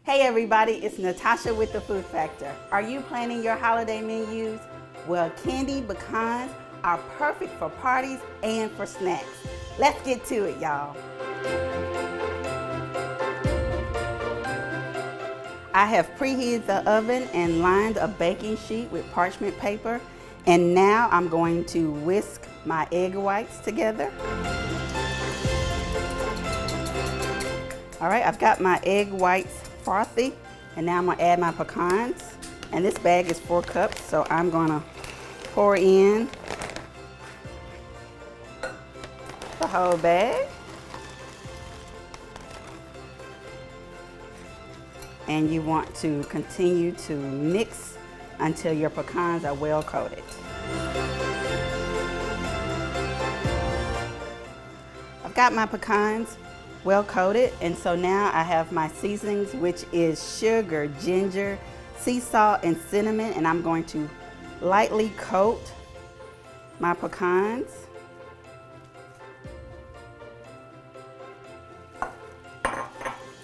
Hey everybody, it's Natasha with the Food Factor. Are you planning your holiday menus? Well, candied pecans are perfect for parties and for snacks. Let's get to it, y'all. I have preheated the oven and lined a baking sheet with parchment paper. And now I'm going to whisk my egg whites together. All right, I've got my egg whites frothy, and now I'm gonna add my pecans. And this bag is 4 cups, so I'm gonna pour in the whole bag. And you want to continue to mix until your pecans are well coated. I've got my pecans well coated, and so now I have my seasonings, which is sugar, ginger, sea salt, and cinnamon, and I'm going to lightly coat my pecans.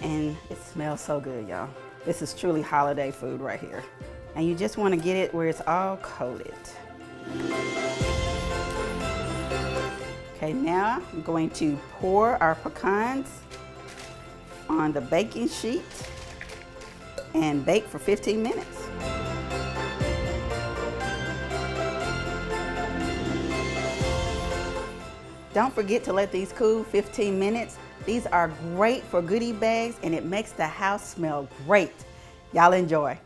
And it smells so good, y'all. This is truly holiday food right here. And you just want to get it where it's all coated. Okay, now I'm going to pour our pecans on the baking sheet and bake for 15 minutes. Don't forget to let these cool 15 minutes. These are great for goodie bags and it makes the house smell great. Y'all enjoy.